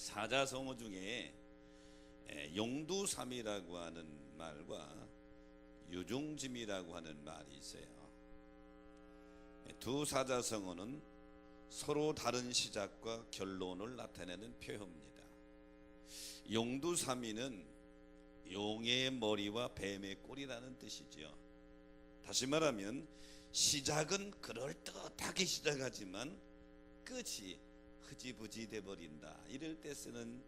사자성어 중에 용두삼이라고 하는 말과 유종짐이라고 하는 말이 있어요. 두 사자성어는 서로 다른 시작과 결론을 나타내는 표현입니다. 용두삼이는 용의 머리와 뱀의 꼬리라는 뜻이죠. 다시 말하면 시작은 그럴듯하게 시작하지만 끝이 흐지부지 돼버린다, 이럴 때 쓰는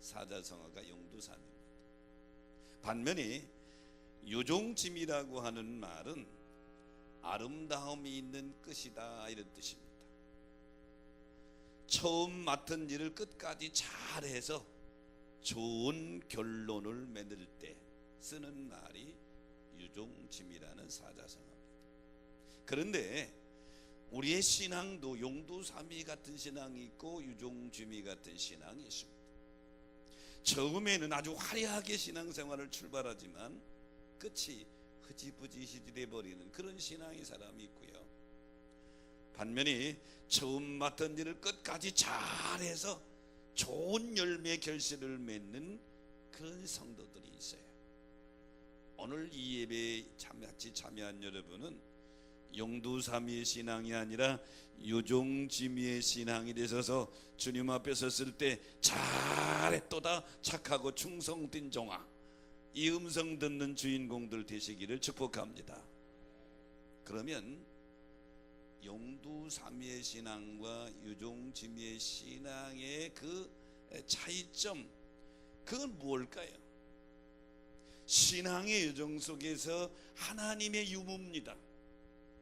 사자성어가 용두삼입니다. 반면에 유종짐이라고 하는 말은 아름다움이 있는 끝이다, 이런 뜻입니다. 처음 맡은 일을 끝까지 잘해서 좋은 결론을 맺을 때 쓰는 말이 유종짐이라는 사자성어입니다. 그런데 우리의 신앙도 용두삼이 같은 신앙이 있고 유종짐이 같은 신앙이 있습니다. 처음에는 아주 화려하게 신앙생활을 출발하지만 끝이 흐지부지 돼버리는 그런 신앙의 사람이 있고요, 반면에 처음 맡은 일을 끝까지 잘해서 좋은 열매 결실을 맺는 그런 성도들이 있어요. 오늘 이 예배에 같이 참여한 여러분은 용두삼이의 신앙이 아니라 유종짐이의 신앙이 되셔서 주님 앞에 섰을 때 잘했도다, 착하고 충성된 종아, 이 음성 듣는 주인공들 되시기를 축복합니다. 그러면 용두삼이의 신앙과 유종짐이의 신앙의 그 차이점, 그건 무엇일까요? 신앙의 여정 속에서 하나님의 유무입니다.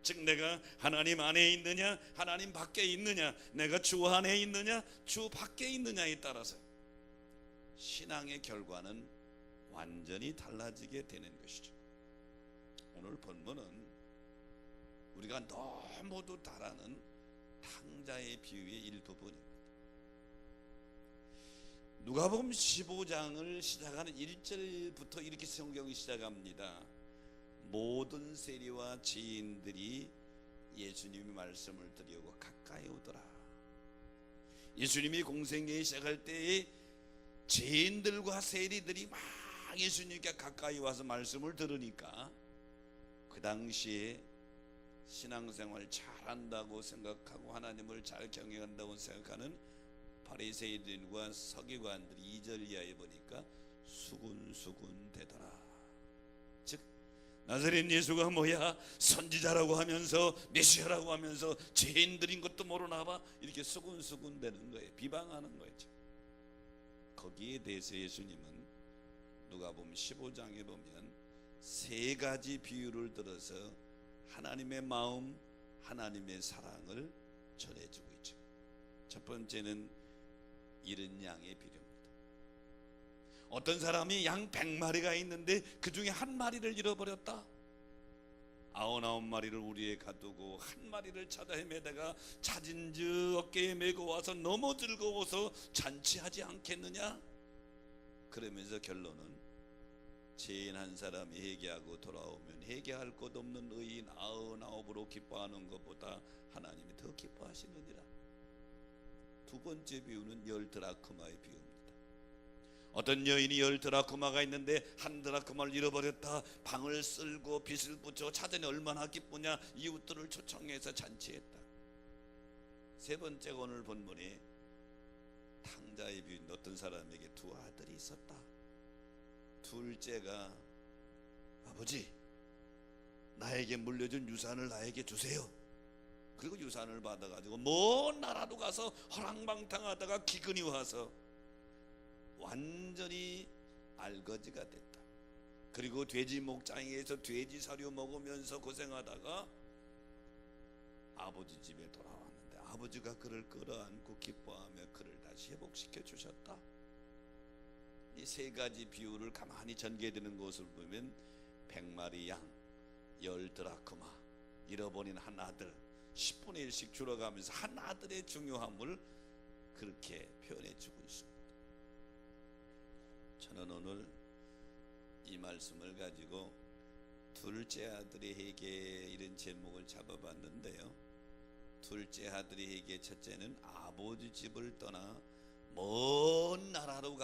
즉 내가 하나님 안에 있느냐 하나님 밖에 있느냐, 내가 주 안에 있느냐 주 밖에 있느냐에 따라서 신앙의 결과는 완전히 달라지게 되는 것이죠. 오늘 본문은 우리가 너무도 잘 아는 탕자의 비유의 일부분입니다. 누가복음 15장을 시작하는 1절부터 이렇게 성경이 시작합니다. 모든 세리와 죄인들이 예수님의 말씀을 들으려고 가까이 오더라. 예수님이 공생애를 시작할 때에 죄인들과 세리들이 막 예수님께 가까이 와서 말씀을 들으니까 그 당시에 신앙생활 잘한다고 생각하고 하나님을 잘 경외한다고 생각하는 바리새인들과 서기관들이 2절 이하에 보니까 수군수군 되더라. 즉 나사렛 예수가 뭐야, 선지자라고 하면서 메시아라고 하면서 죄인들인 것도 모르나 봐, 이렇게 수군수군 되는 거예요. 비방하는 거죠. 거기에 대해서 예수님은 누가복음 15장에 보면 세 가지 비유를 들어서 하나님의 마음, 하나님의 사랑을 전해주고 있죠. 첫 번째는 잃은 양의 비유입니다. 어떤 사람이 양 100마리가 있는데 그 중에 한 마리를 잃어버렸다. 99마리를 우리에 가두고 한 마리를 찾아 헤매다가 찾은즉 어깨에 메고 와서 너무 즐거워서 잔치하지 않겠느냐. 그러면서 결론은 죄인 한 사람이 회개하고 돌아오면 회개할 것 없는 의인 99으로 기뻐하는 것보다 하나님이 더 기뻐하시느니라. 두 번째 비유는 10드라크마의 비유입니다. 어떤 여인이 10드라크마가 있는데 한 드라크마를 잃어버렸다. 방을 쓸고 빚을 붙여 찾으니 얼마나 기쁘냐. 이웃들을 초청해서 잔치했다. 세 번째 오늘 본문에 탕자의 비유인 어떤 사람에게 두 아들이 있었다. 둘째가 아버지, 나에게 물려준 유산을 나에게 주세요. 그리고 유산을 받아가지고 먼 나라로 가서 허랑방탕하다가 기근이 와서 완전히 알거지가 됐다. 그리고 돼지 목장에서 돼지 사료 먹으면서 고생하다가 아버지 집에 돌아왔는데 아버지가 그를 끌어안고 기뻐하며 그를 다시 회복시켜 주셨다. 이 세 가지 비유를 가만히 전개되는 것을 보면 100마리 양, 10드라크마, 잃어버린 한 아들, 10분의 1씩 줄어가면서 한 아들의 중요함을 그렇게 표현해 주고 있습니다. 저는 오늘 이 말씀을 가지고 둘째 아들의 회개, 이런 제목을 잡아봤는데요, 둘째 아들의 회개, 첫째는 아버지 집을 떠나 먼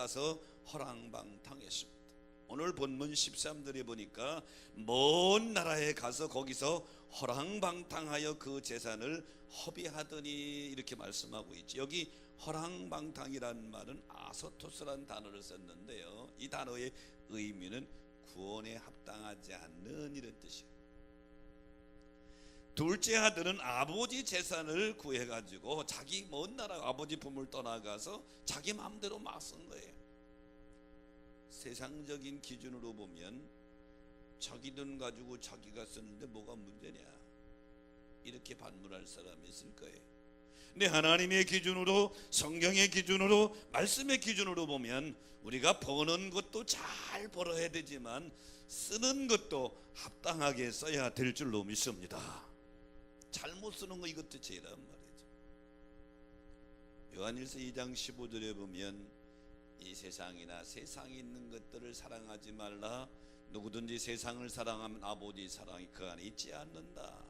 따라가서 허랑방탕했습니다. 오늘 본문 13절에 보니까 먼 나라에 가서 거기서 허랑방탕하여 그 재산을 허비하더니 이렇게 말씀하고 있죠. 여기 허랑방탕이라는 말은 아소토스라는 단어를 썼는데요, 이 단어의 의미는 구원에 합당하지 않는 이런 뜻이에요. 둘째 아들은 아버지 재산을 구해가지고 자기 먼 나라 아버지 품을 떠나가서 자기 마음대로 막 쓴 거예요. 세상적인 기준으로 보면 자기 돈 가지고 자기가 쓰는데 뭐가 문제냐, 이렇게 반문할 사람이 있을 거예요. 근데 하나님의 기준으로, 성경의 기준으로, 말씀의 기준으로 보면 우리가 버는 것도 잘 벌어야 되지만 쓰는 것도 합당하게 써야 될 줄로 믿습니다. 잘못 쓰는 거 이것도 죄란 말이죠. 요한일서 2장 15절에 보면 이 세상이나 세상에 있는 것들을 사랑하지 말라. 누구든지 세상을 사랑하면 아버지 사랑이 그 안에 있지 않는다.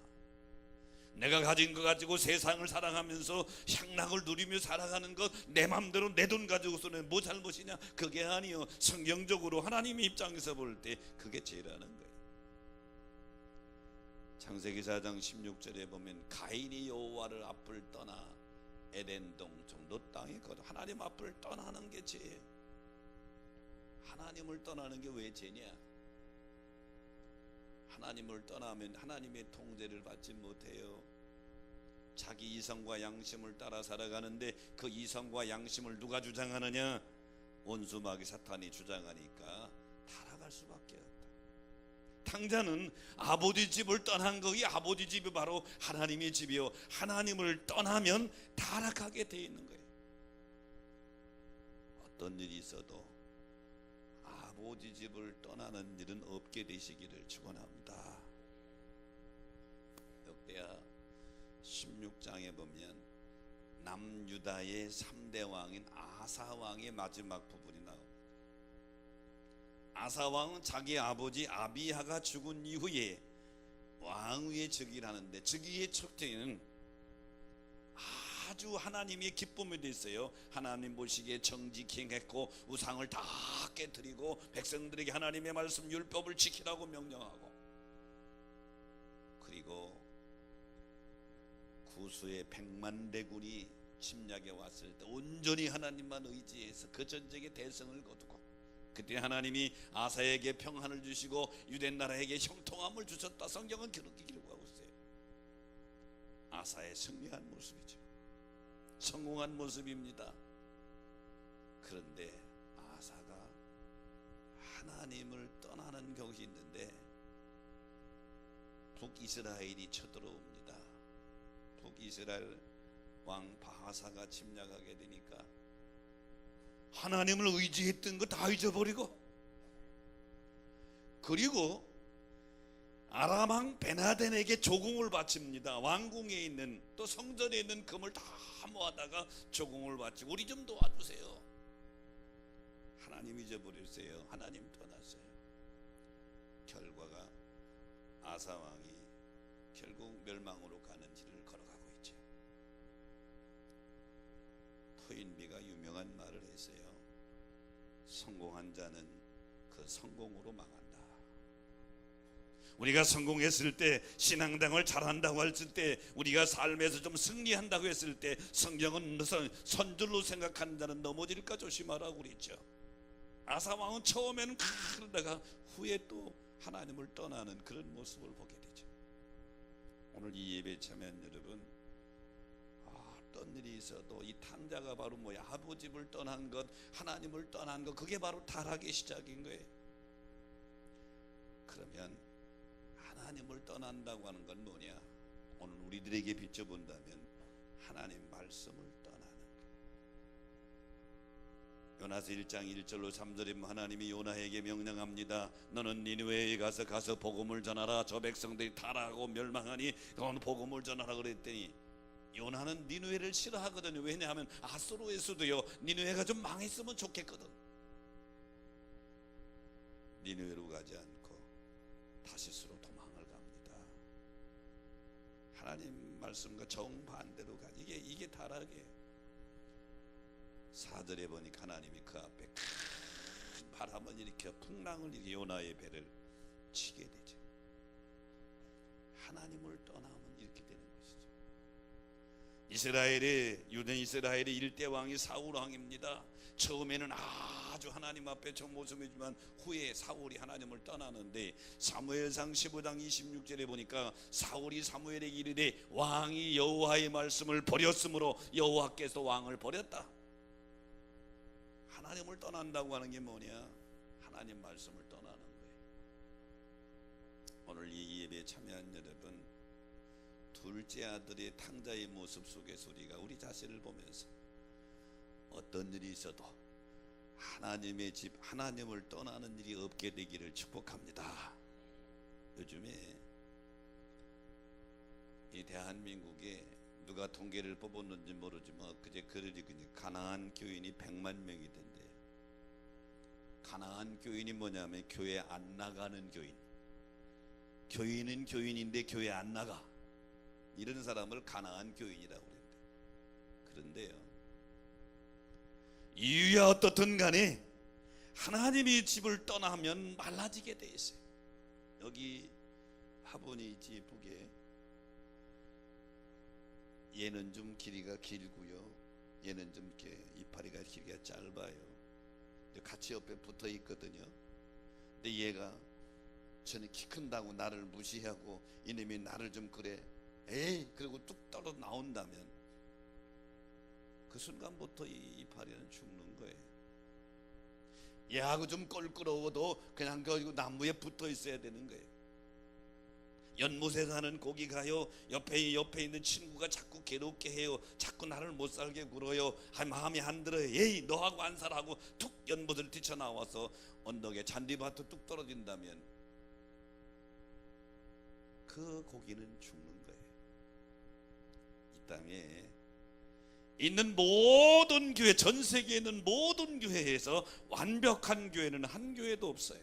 내가 가진 거 가지고 세상을 사랑하면서 향락을 누리며 살아가는 것, 내 맘대로 내 돈 가지고서는 뭐 잘못이냐? 그게 아니요. 성경적으로 하나님의 입장에서 볼 때 그게 죄라는 거예요. 창세기 4장 16절에 보면 가인이 여호와를 앞을 떠나 에덴 동쪽 롯 땅에 거둬. 하나님 앞을 떠나는 게 죄예요. 하나님을 떠나는 게 왜 죄냐? 하나님을 떠나면 하나님의 통제를 받지 못해요. 자기 이성과 양심을 따라 살아가는데 그 이성과 양심을 누가 주장하느냐? 원수 마귀 사탄이 주장하니까 타락할 수밖에 없다. 탕자는 아버지 집을 떠난 거기, 아버지 집이 바로 하나님의 집이요, 하나님을 떠나면 타락하게 돼 있는 거예요. 어떤 일이 있어도 아버지 집을 떠나는 일은 없게 되시기를 축원합니다. 역대하 16장에 보면 남유다의 3대 왕인 아사 왕의 마지막 부분이 나옵니다. 아사 왕은 자기 아버지 아비야가 죽은 이후에 왕위에 즉위를 하는데, 즉위의 척도에는 아주 하나님의 기쁨이 됐어요. 하나님 보시기에 정직히 행했고 우상을 다 깨뜨리고 백성들에게 하나님의 말씀 율법을 지키라고 명령하고, 그리고 구수의 100만 대군이 침략에 왔을 때 온전히 하나님만 의지해서 그 전쟁의 대성을 거두고, 그때 하나님이 아사에게 평안을 주시고 유대 나라에게 형통함을 주셨다. 성경은 그렇게 기록하고 있어요. 아사의 승리한 모습이죠. 성공한 모습입니다. 그런데 아사가 하나님을 떠나는 것이 있는데 북이스라엘이 쳐들어옵니다. 북이스라엘 왕 바하사가 침략하게 되니까 하나님을 의지했던 거 다 잊어버리고, 그리고 아람왕 베나덴에게 조공을 바칩니다. 왕궁에 있는, 또 성전에 있는 금을 다 모아다가 조공을 바치고 우리 좀 도와주세요. 하나님 잊어버렸어요. 하나님 떠났어요. 결과가 아사왕이 결국 멸망으로 가는 길을 걸어가고 있죠. 토인비가 유명한 말을 했어요. 성공한 자는 그 성공으로 망한다. 우리가 성공했을 때, 신앙생활을 잘한다고 했을 때, 우리가 삶에서 좀 승리한다고 했을 때, 성경은 선줄로 생각하는 자는 넘어질까 조심하라고 그랬죠. 아사왕은 처음에는 그러다가 후에 또 하나님을 떠나는 그런 모습을 보게 되죠. 오늘 이 예배에 참여한 여러분, 어떤 일이 있어도 이 탕자가 바로 뭐야? 아버지 집을 떠난 것, 하나님을 떠난 것, 그게 바로 타락의 시작인 거예요. 그러면 하나님을 떠난다고 하는 건 뭐냐? 오늘 우리들에게 비춰본다면 하나님 말씀을 떠나는 거예요. 요나서 1장 1절로 3절에 하나님이 요나에게 명령합니다. 너는 니느웨에 가서 복음을 전하라. 저 백성들이 타락하고 멸망하니 너는 복음을 전하라 그랬더니, 요나는 니느웨를 싫어하거든요. 왜냐하면 아소로에서도요, 니느웨가 좀 망했으면 좋겠거든. 니느웨로 가지 않고 다시스로 도망을 갑니다. 하나님 말씀과 정반대로 가. 이게 타락이에요. 4절에 보니까 하나님이 그 앞에 큰 바람을 일으켜 풍랑을 일으켜 요나의 배를 치게 되죠. 하나님을 떠나면 이렇게 되는 것이죠. 유대 이스라엘의 일대 왕이 사울 왕입니다. 처음에는 아주 하나님 앞에 정모섬이지만 후에 사울이 하나님을 떠나는데 사무엘상 15장 26절에 보니까 사울이 사무엘에게 이르되 왕이 여호와의 말씀을 버렸으므로 여호와께서 왕을 버렸다. 하나님을 떠난다고 하는 게 뭐냐? 하나님 말씀을 떠나는 거예요. 오늘 이 예배에 참여한 여러분, 둘째 아들의 탕자의 모습 속에서 우리가 우리 자신을 보면서 어떤 일이 있어도 하나님의 집, 하나님을 떠나는 일이 없게 되기를 축복합니다. 요즘에 이 대한민국에 누가 통계를 뽑았는지 모르지만 그제 글이 가나안 교인이 100만 명이 된대요. 가나안 교인이 뭐냐면 교회 안 나가는 교인. 교인은 교인인데 교회 안 나가. 이런 사람을 가나안 교인이라고 그랬는데, 그런데요, 이유야 어떻든 간에 하나님의 집을 떠나면 말라지게 돼 있어요. 여기 화분이 있지, 북에. 얘는 좀 길이가 길고요, 얘는 좀 이렇게 이파리가 길이가 짧아요. 같이 옆에 붙어 있거든요. 근데 얘가 저는 키 큰다고 나를 무시하고 이놈이 나를 좀 그래, 에이, 그리고 뚝 떨어 나온다면 그 순간부터 이 이파리는 죽는 거예요. 얘하고 좀 껄끄러워도 그냥 그 나무에 붙어 있어야 되는 거예요. 연못에 사는 고기가요, 옆에 있는 친구가 자꾸 괴롭게 해요. 자꾸 나를 못 살게 굴어요. 마음에 안 들어요. 에이, 너하고 안 살아하고 툭 연못을 뛰쳐나와서 언덕에 잔디밭에 뚝 떨어진다면 그 고기는 죽는 거예요. 이 땅에 있는 모든 교회, 전 세계에 있는 모든 교회에서 완벽한 교회는 한 교회도 없어요.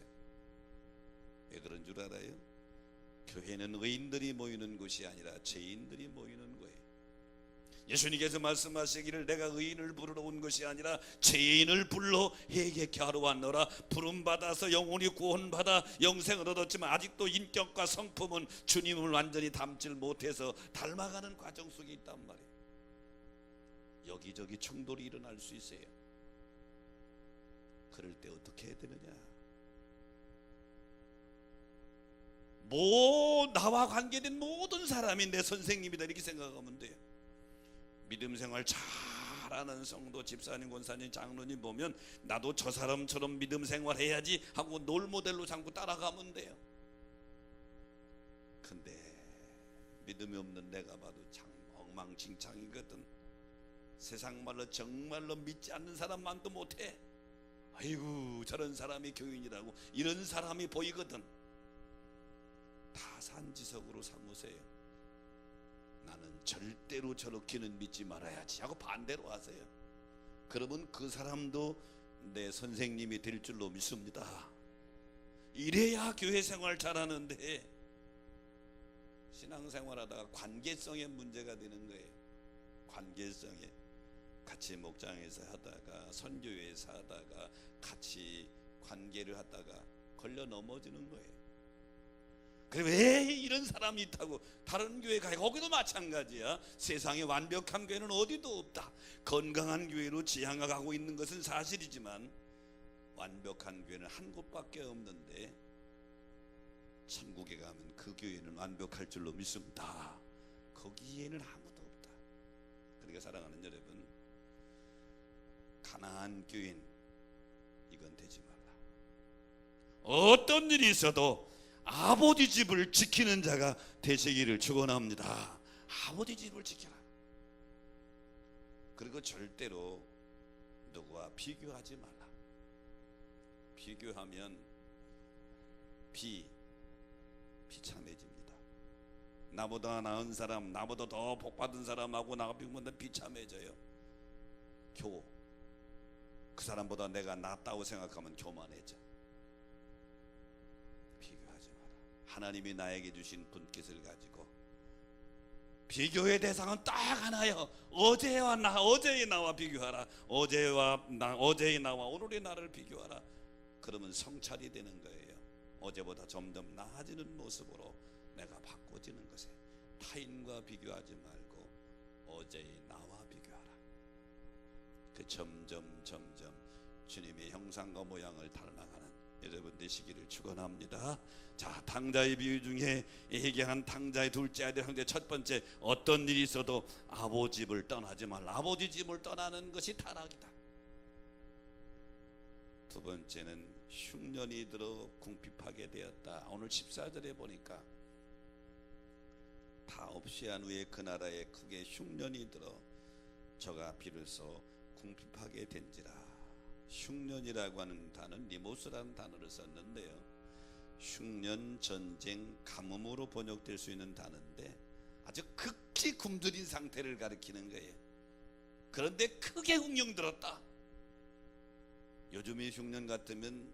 왜 그런 줄 알아요? 교회는 의인들이 모이는 곳이 아니라 죄인들이 모이는 거예요. 예수님께서 말씀하시기를 내가 의인을 부르러 온 것이 아니라 죄인을 불러 회개케 하러 왔노라. 부름받아서 영혼이 구원받아 영생을 얻었지만 아직도 인격과 성품은 주님을 완전히 닮질 못해서 닮아가는 과정 속에 있단 말이에요. 여기저기 충돌이 일어날 수 있어요. 그럴 때 어떻게 해야 되느냐? 나와 관계된 모든 사람이 내 선생님이다 이렇게 생각하면 돼요. 믿음 생활 잘하는 성도, 집사님, 권사님, 장로님 보면 나도 저 사람처럼 믿음 생활 해야지 하고 롤 모델로 자꾸 따라가면 돼요. 근데 믿음이 없는 내가 봐도 참 엉망진창이거든. 세상 말로 정말로 믿지 않는 사람만도 못해. 아이고 저런 사람이 교인이라고 이런 사람이 보이거든. 다 산지석으로 삼으세요. 나는 절대로 저렇게는 믿지 말아야지 하고 반대로 하세요. 그러면 그 사람도 내 선생님이 될 줄로 믿습니다. 이래야 교회 생활 잘하는데 신앙생활하다가 관계성에 문제가 되는 거예요. 관계성에 같이 목장에서 하다가 선교회에서 하다가 같이 관계를 하다가 걸려 넘어지는 거예요. 그래 왜 이런 사람이 있다고 다른 교회 가요? 거기도 마찬가지야. 세상에 완벽한 교회는 어디도 없다. 건강한 교회로 지향하고 있는 것은 사실이지만 완벽한 교회는 한 곳밖에 없는데 천국에 가면 그 교회는 완벽할 줄로 믿습니다. 거기에는 아무도 없다. 그러니까 사랑하는 여러분, 가난한 교인 이건 되지 말라. 어떤 일이 있어도 아버지 집을 지키는 자가 되시기를 축원합니다. 아버지 집을 지켜라. 그리고 절대로 누구와 비교하지 말라. 비교하면 비참해집니다. 나보다 나은 사람, 나보다 더 복받은 사람하고 나가 비교하면 비참해져요. 그 사람보다 내가 낫다고 생각하면 교만해져. 하나님이 나에게 주신 분깃을 가지고 비교의 대상은 딱 하나요. 어제의 나와 비교하라. 어제의 나와 오늘의 나를 비교하라. 그러면 성찰이 되는 거예요. 어제보다 점점 나아지는 모습으로 내가 바꿔지는 것에 타인과 비교하지 말고 어제의 나와 비교하라. 그 점점 주님의 형상과 모양을 닮아가는 여러분 되시기를 축원합니다. 자, 탕자의 비유 중에 얘기한 탕자의 둘째 아들 형제, 첫 번째, 어떤 일이 있어도 아버지 집을 떠나지 말라. 아버지 집을 떠나는 것이 타락이다. 두 번째는 흉년이 들어 궁핍하게 되었다. 오늘 14절에 보니까 다 없이 한 후에 그 나라에 크게 흉년이 들어 저가 비로소 궁핍하게 된지라. 흉년이라고 하는 단어는 니모스라는 단어를 썼는데요, 흉년, 전쟁, 가뭄으로 번역될 수 있는 단어인데 아주 극히 굶주린 상태를 가리키는 거예요. 그런데 크게 흉년 들었다. 요즘의 흉년 같으면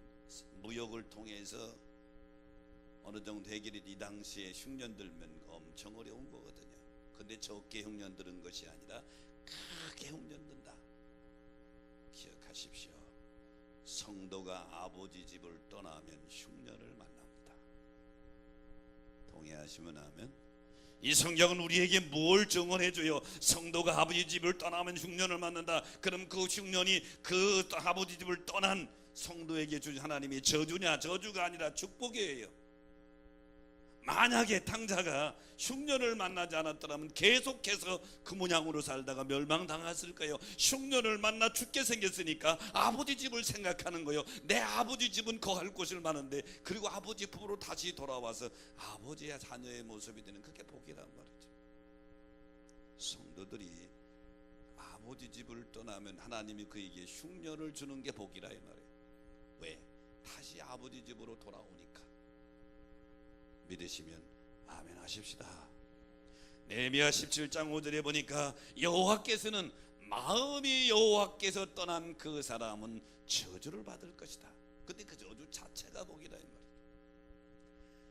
무역을 통해서 어느 정도 해결이, 이 당시에 흉년 들면 엄청 어려운 거거든요. 근데 적게 흉년 드는 것이 아니라 크게 흉년 든다. 기억하십시오. 성도가 아버지 집을 떠나면 흉년을 만납니다. 동의하시면 하면, 이 성경은 우리에게 뭘 증언해줘요? 성도가 아버지 집을 떠나면 흉년을 만난다. 그럼 그 흉년이 그 아버지 집을 떠난 성도에게 주신 하나님의 저주냐? 저주가 아니라 축복이에요. 만약에 탕자가 흉년을 만나지 않았더라면 계속해서 그 모양으로 살다가 멸망당했을 거예요. 흉년을 만나 죽게 생겼으니까 아버지 집을 생각하는 거예요. 내 아버지 집은 거할 곳이 많은데, 그리고 아버지 품으로 다시 돌아와서 아버지의 자녀의 모습이 되는, 그게 복이란 말이죠. 성도들이 아버지 집을 떠나면 하나님이 그에게 흉년을 주는 게 복이라 이 말이에요. 왜? 다시 아버지 집으로 돌아오니까. 믿으시면 아멘 하십시다. 네헤미야 17장 5절에 보니까 여호와께서는, 마음이 여호와께서 떠난 그 사람은 저주를 받을 것이다. 근데 그 저주 자체가 복이라 이 말이에요.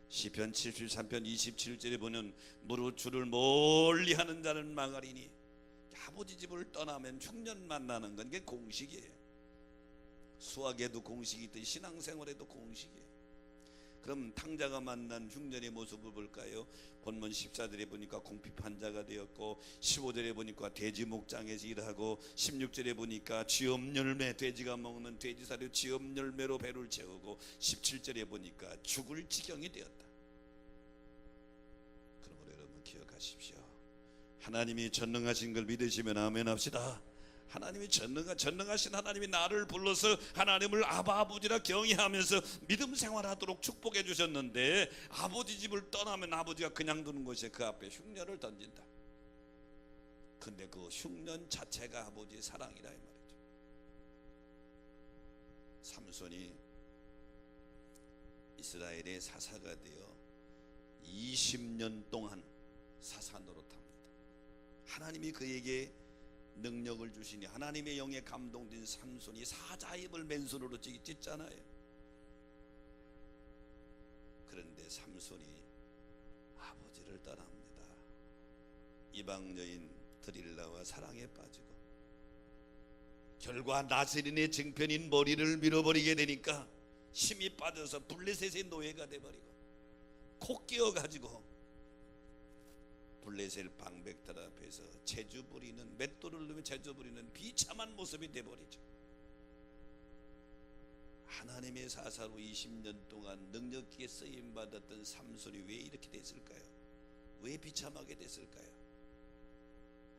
시편 73편 27절에 보면 무릇 주를 멀리 하는 자는 망하리니, 아버지 집을 떠나면 흉년 만나는 건 게 공식이에요. 수학에도 공식이 있듯이 신앙생활에도 공식이에요. 그럼 탕자가 만난 흉년의 모습을 볼까요? 본문 14절에 보니까 궁핍한 자가 되었고, 15절에 보니까 돼지 목장에서 일하고, 16절에 보니까 쥐엄열매, 돼지가 먹는 돼지사료 쥐엄열매로 배를 채우고, 17절에 보니까 죽을 지경이 되었다. 그러므로 여러분 기억하십시오. 하나님이 전능하신 걸 믿으시면 아멘 합시다. 하나님이 전능하신 하나님이 나를 불러서 하나님을 아버지라 경외하면서 믿음 생활하도록 축복해 주셨는데, 아버지 집을 떠나면 아버지가 그냥 두는 것이 그 앞에 흉년을 던진다. 근데 그 흉년 자체가 아버지의 사랑이라 이 말이죠. 삼손이 이스라엘의 사사가 되어 20년 동안 사사 노릇합니다. 하나님이 그에게 능력을 주시니 하나님의 영에 감동된 삼손이 사자입을 맨손으로 찢잖아요. 그런데 삼손이 아버지를 떠납니다. 이방 여인 드릴라와 사랑에 빠지고, 결과 나세린의 증편인 머리를 밀어버리게 되니까 힘이 빠져서 블레셋의 노예가 돼버리고, 코 끼어가지고 블레셋 방백들 앞에서 재주 부리는, 맷돌을 넣으며 재주 부리는 비참한 모습이 돼버리죠. 하나님의 사사로 20년 동안 능력 있게 쓰임 받았던 삼손이 왜 이렇게 됐을까요? 왜 비참하게 됐을까요?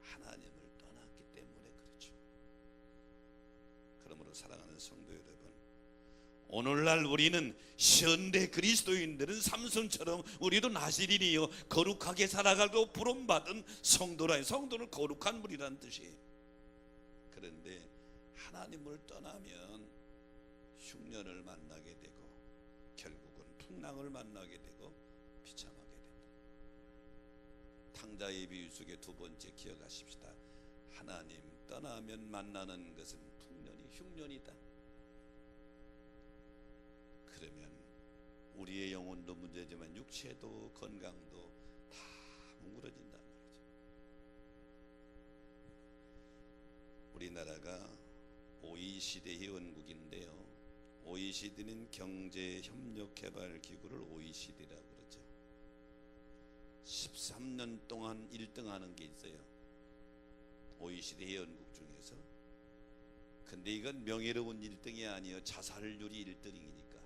하나님을 떠났기 때문에 그렇죠. 그러므로 사랑하는 성도 여러분, 오늘날 우리는 현대 그리스도인들은 삼손처럼 우리도 나시린이요 거룩하게 살아가고 부름받은 성도라. 성도는 거룩한 분이라는 뜻이에요. 그런데 하나님을 떠나면 흉년을 만나게 되고, 결국은 풍랑을 만나게 되고 비참하게 된다. 탕자의 비유 속에 두 번째 기억하십시다. 하나님 떠나면 만나는 것은 풍년이 흉년이다. 그러면 우리의 영혼도 문제지만 육체도 건강도 다 뭉그러진단 말이죠. OECD 회원국인데요. OECD는 경제협력개발기구를 OECD라고 그러죠. 13년 동안 1등하는 게 있어요. OECD 회원국 중에서. 근데 이건 명예로운 1등이 아니에요. 자살률이 1등이니까.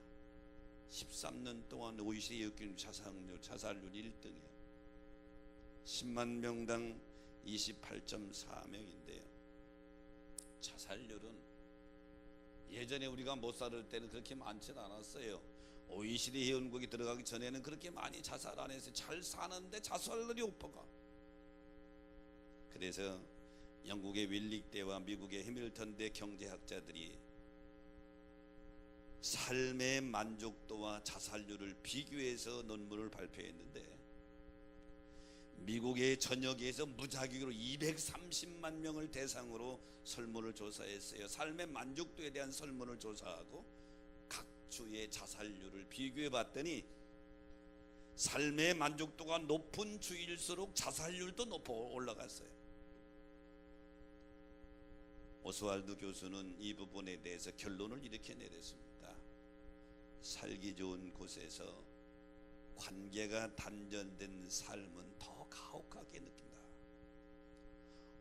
13년 동안 OECD 회원국 자살률 1등이에요. 10만 명당 28.4명인데요. 자살률은 예전에 우리가 못 살을 때는 그렇게 많지 않았어요. OECD 회원국이 들어가기 전에는 그렇게 많이 자살 안 했어요. 잘 사는데 자살률이 높아가. 그래서 영국의 윌릭대와 미국의 해밀턴대 경제학자들이 삶의 만족도와 자살률을 비교해서 논문을 발표했는데, 미국의 전역에서 무작위로 230만 명을 대상으로 설문을 조사했어요. 삶의 만족도에 대한 설문을 조사하고 각 주의 자살률을 비교해 봤더니 삶의 만족도가 높은 주일수록 자살률도 높아 올라갔어요. 오스왈드 교수는 이 부분에 대해서 결론을 이렇게 내렸습니다. 살기 좋은 곳에서 관계가 단절된 삶은 더 가혹하게 느낀다.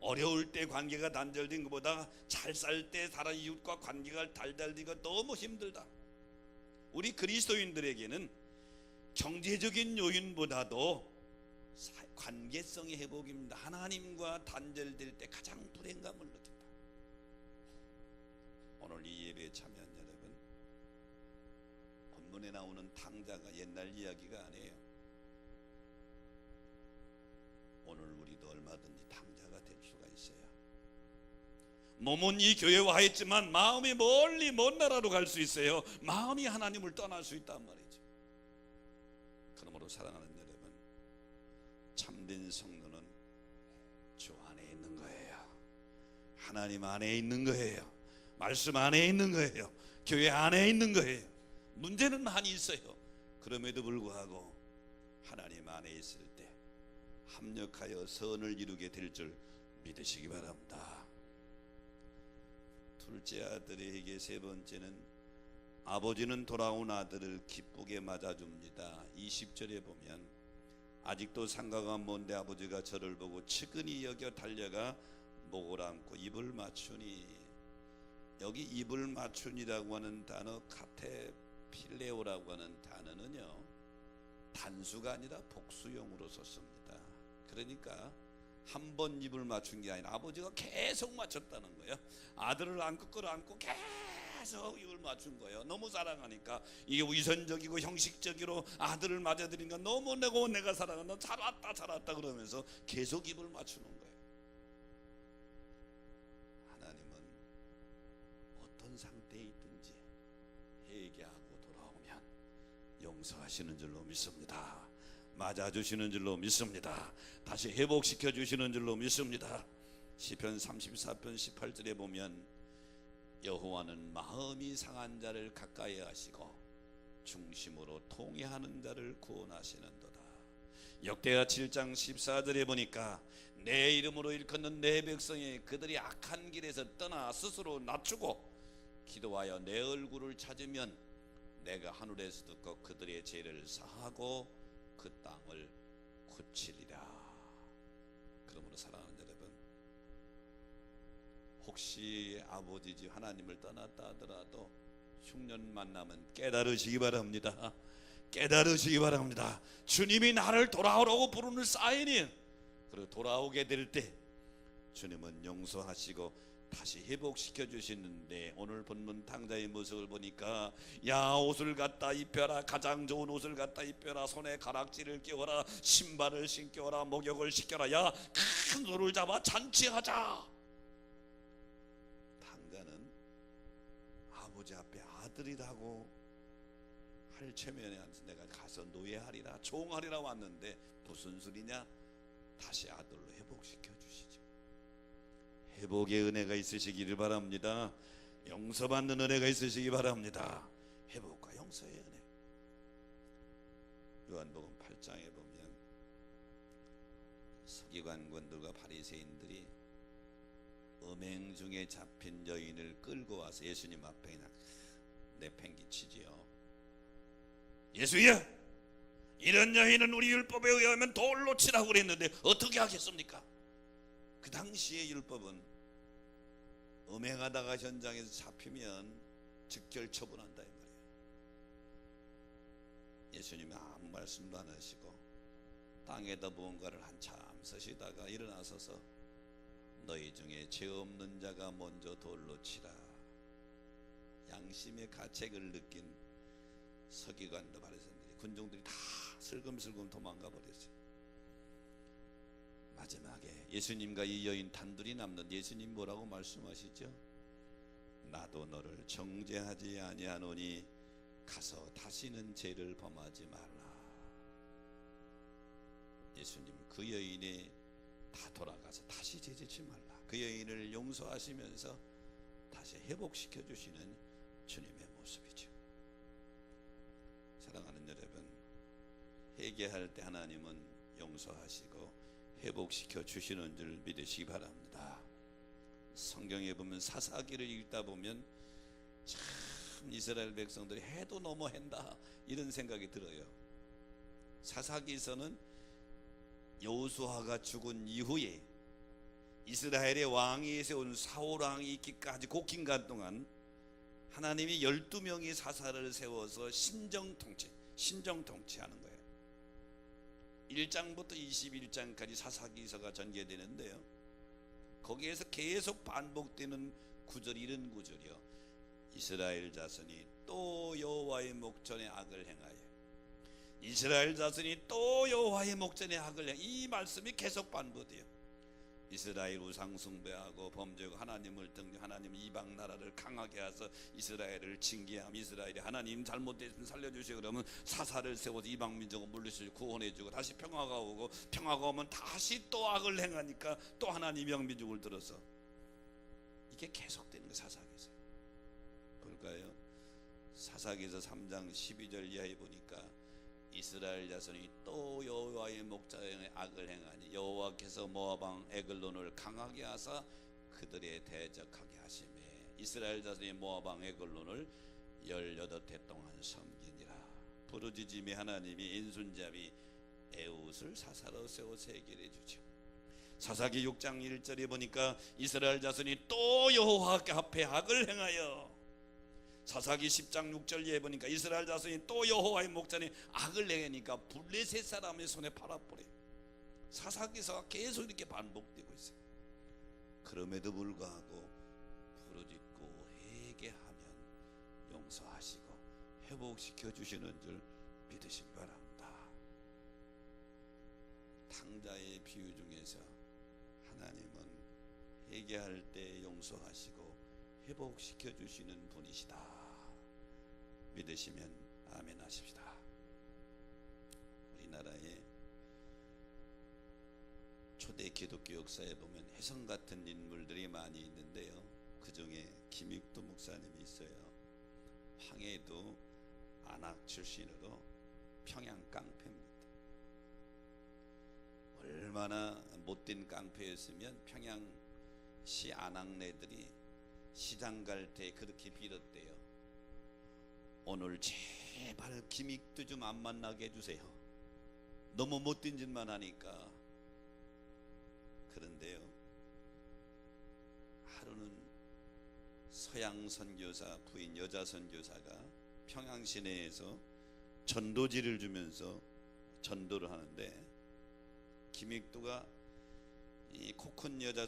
어려울 때 관계가 단절된 것보다 잘 살 때 다른 이웃과 관계가 단절되기가 너무 힘들다. 우리 그리스도인들에게는 경제적인 요인보다도 관계성의 회복입니다. 하나님과 단절될 때 가장 불행감을 느낀다. 오늘 이 예배에 참여한 여러분, 본문에 나오는 탕자가 옛날 이야기가 아니에요. 오늘 우리도 얼마든지 탕자가 될 수가 있어요. 몸은 이 교회에 와 있지만 마음이 멀리 먼 나라로 갈 수 있어요. 마음이 하나님을 떠날 수 있단 말이죠. 그러므로 사랑하는 여러분, 참된 성도는 주 안에 있는 거예요. 하나님 안에 있는 거예요. 말씀 안에 있는 거예요. 교회 안에 있는 거예요. 문제는 많이 있어요. 그럼에도 불구하고 하나님 안에 있을 때 합력하여 선을 이루게 될 줄 믿으시기 바랍니다. 둘째 아들에게 세 번째는 아버지는 돌아온 아들을 기쁘게 맞아줍니다. 20절에 보면 아직도 상가가 먼데 아버지가 저를 보고 측은히 여겨 달려가 목을 안고 입을 맞추니, 여기 입을 맞춘이라고 하는 단어, 카테필레오라고 하는 단어는요, 단수가 아니라 복수형으로 썼습니다. 그러니까 한 번 입을 맞춘 게 아니라 아버지가 계속 맞췄다는 거예요. 아들을 안고 끌어안고 계속 입을 맞춘 거예요. 너무 사랑하니까. 이게 위선적이고 형식적으로 아들을 맞아들이니까 너무 내가 사랑한다, 잘 왔다 잘 왔다 그러면서 계속 입을 맞추는 거예요. 상태에 있든지 회개하고 돌아오면 용서하시는 줄로 믿습니다. 맞아주시는 줄로 믿습니다. 다시 회복시켜 주시는 줄로 믿습니다. 시편 34편 18절에 보면 여호와는 마음이 상한 자를 가까이 하시고 중심으로 통회하는 자를 구원하시는도다. 역대하 7장 14절에 보니까 내 이름으로 일컫는 내 백성이 그들이 악한 길에서 떠나 스스로 낮추고 기도하여 내 얼굴을 찾으면 내가 하늘에서 듣고 그들의 죄를 사하고 그 땅을 고치리라. 그러므로 사랑하는 여러분, 혹시 아버지 집 하나님을 떠났다 하더라도 흉년 만나면 깨달으시기 바랍니다. 깨달으시기 바랍니다. 주님이 나를 돌아오라고 부르는 사인이에요. 그리고 돌아오게 될 때 주님은 용서하시고 다시 회복시켜 주시는데, 오늘 본문 탕자의 모습을 보니까 야, 옷을 갖다 입혀라, 가장 좋은 옷을 갖다 입혀라, 손에 가락지를 끼워라, 신발을 신겨라, 목욕을 시켜라, 야, 큰 소를 잡아 잔치하자. 탕자는 아버지 앞에 아들이라고 할 체면에 내가 가서 노예하리라, 종하리라 왔는데 무슨 소리냐? 다시 아들로 회복시켜 주시죠. 회복의 은혜가 있으시기를 바랍니다. 용서받는 은혜가 있으시기 바랍니다. 회복과 용서의 은혜. 요한복음 8장에 보면 서기관들과 바리새인들이 음행 중에 잡힌 여인을 끌고 와서 예수님 앞에 내팽개치지요. 예수야, 이런 여인은 우리 율법에 의하면 돌로 치라고 그랬는데 어떻게 하겠습니까? 그 당시의 율법은 음행하다가 현장에서 잡히면 즉결 처분한다 이 말이에요. 예수님이 아무 말씀도 안 하시고 땅에다 무언가를 한참 서시다가 일어나서서 너희 중에 죄 없는 자가 먼저 돌로 치라. 양심의 가책을 느낀 서기관도 바리새인들이, 군중들이 다 슬금슬금 도망가 버렸어요. 마지막에 예수님과 이 여인 단둘이 남는 예수님 뭐라고 말씀하시죠? 나도 너를 정죄하지 아니하노니 가서 다시는 죄를 범하지 말라. 예수님 그 여인이 다 돌아가서 다시 죄짓지 말라. 그 여인을 용서하시면서 다시 회복시켜 주시는 주님의 모습이죠. 사랑하는 여러분, 회개할 때 하나님은 용서하시고 회복시켜 주시는 줄 믿으시기 바랍니다. 성경에 보면 사사기를 읽다 보면 참 이스라엘 백성들이 해도 너무한다 이런 생각이 들어요. 사사기에서는 여호수아가 죽은 이후에 이스라엘의 왕이 세운 사울 왕이 있기까지 곧 기간 동안 하나님이 12명의 사사를 세워서 신정통치하는 거예요. 1장부터 21장까지 사사기서가 전개되는데요, 거기에서 계속 반복되는 구절이 이런 구절이요. 이스라엘 자손이 또 여호와의 목전에 악을 행하여, 이스라엘 자손이 또 여호와의 목전에 악을 행하여, 이 말씀이 계속 반복돼요. 이스라엘 우상 숭배하고 범죄하고 하나님을 등지, 하나님 이방 나라를 강하게 하서 이스라엘을 징계함. 이스라엘이 하나님 잘못됐으면 살려주시오 그러면 사사를 세워서 이방 민족을 물리시고 구원해주고, 다시 평화가 오고, 평화가 오면 다시 또 악을 행하니까 또 하나님 이방 민족을 들어서 이게 계속되는 거예요. 사사기에서 볼까요? 사사기에서 3장 12절 이하에 보니까 이스라엘 자손이 또 여호와의 목전에 악을 행하니 여호와께서 모압 왕 에글론을 강하게 하사 그들에 대적하게 하시매 이스라엘 자손이 모압 왕 에글론을 18해 동안 섬기니라. 부르짖음에 하나님이 인순잡이 에웃을 사사로 세워서 해결해 주죠. 사사기 6장 1절에 보니까 이스라엘 자손이 또 여호와 앞에 악을 행하여, 사사기 10장 6절에 보니까 이스라엘 자손이 또 여호와의 목전에 악을 행하니까 블레셋 사람의 손에 팔아버려. 사사기서가 계속 이렇게 반복되고 있어요. 그럼에도 불구하고 부르짖고 회개하면 용서하시고 회복시켜 주시는 줄 믿으시기 바랍니다. 탕자의 비유 중에서 하나님은 회개할 때 용서하시고 회복시켜 주시는 분이시다. 믿으시면 아멘 하십시다. 우리나라의 초대 기독교 역사에 보면 혜성 같은 인물들이 많이 있는데요, 그 중에 김익두 목사님이 있어요. 황해도 안악 출신으로 평양 깡패입니다. 얼마나 못된 깡패였으면 평양시 안악내들이 시장 갈 때 그렇게 빌었대요. 오늘 제발 김익두 좀 안 만나게 해주세요. 너무 못된 짓만 하니까. 그런데요, 하루는 서양 선교사 부인 여자 선교사가 평양 시내에서 전도지를 주면서 전도를 하는데, 김익두가 이 코 큰 여자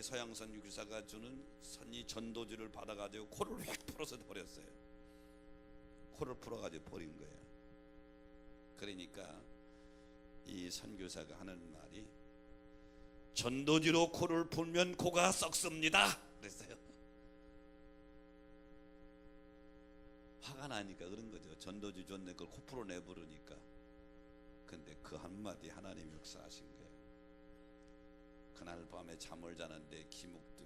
서양 선교사가 주는 선이 전도지를 받아가지고 코를 휙 풀어서 버렸어요. 코를 풀어가지고 버린 거예요. 그러니까 이 선교사가 하는 말이, 전도지로 코를 풀면 코가 썩습니다 그랬어요. 화가 나니까 그런 거죠. 전도지 줬네 그걸 코 풀어내 부르니까. 근데 그 한마디 하나님 역사하신 거예요. 그날 밤에 잠을 자는데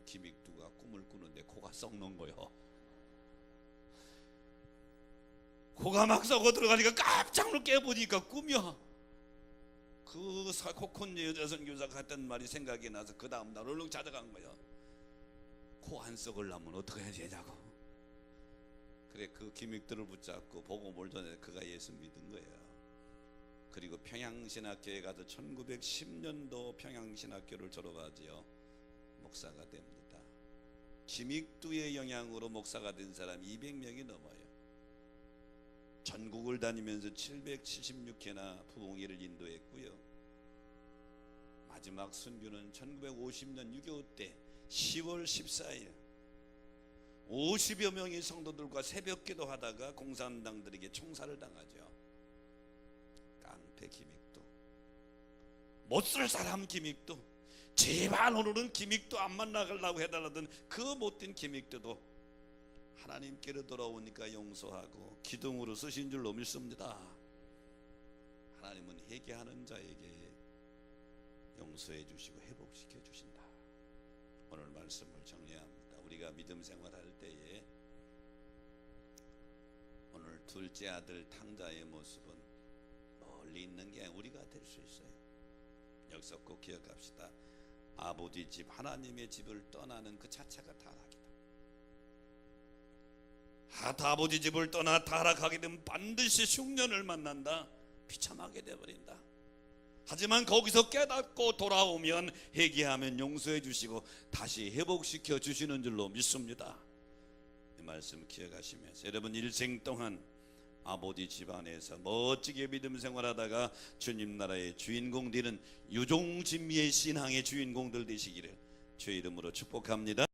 김익두가 꿈을 꾸는데 코가 썩는 거예요. 코가 막 썩어 들어가니까 깜짝 놀라 깨보니까 꿈이야. 그 코콘 여자 선교사가 했던 말이 생각이 나서 그 다음 날 얼른 찾아간 거예요. 코 안 썩으려면 어떻게 해야 되냐고. 그래 그 기믹들을 붙잡고 복음을 전해 그가 예수 믿은 거예요. 그리고 평양신학교에 가서 1910년도 평양신학교를 졸업하지요. 목사가 됩니다. 기믹두의 영향으로 목사가 된 사람이 200명이 넘어요. 전국을 다니면서 776회나 부흥회를 인도했고요. 마지막 순교는 1950년 6.25 때 10월 14일 50여 명의 성도들과 새벽기도 하다가 공산당들에게 총살을 당하죠. 깡패 기믹도, 못쓸 사람 기믹도, 제발 오늘은 기믹도 안 만나가려고 해달라던 그 못된 기믹도도 하나님께로 돌아오니까 용서하고 기둥으로 쓰신 줄로 믿습니다. 하나님은 회개하는 자에게 용서해 주시고 회복시켜 주신다. 오늘 말씀을 정리합니다. 우리가 믿음 생활할 때에 오늘 둘째 아들 탕자의 모습은 멀리 있는 게 우리가 될 수 있어요. 여기서 꼭 기억합시다. 아버지 집 하나님의 집을 떠나는 그 자체가 타락이다. 아버지 집을 떠나 타락하게 되면 반드시 흉년을 만난다. 비참하게 되어버린다. 하지만 거기서 깨닫고 돌아오면 회개하면 용서해 주시고 다시 회복시켜 주시는 줄로 믿습니다. 이 말씀 기억하시면서 여러분 일생 동안 아버지 집안에서 멋지게 믿음 생활하다가 주님 나라의 주인공 되는 유종진미의 신앙의 주인공들 되시기를 주의 이름으로 축복합니다.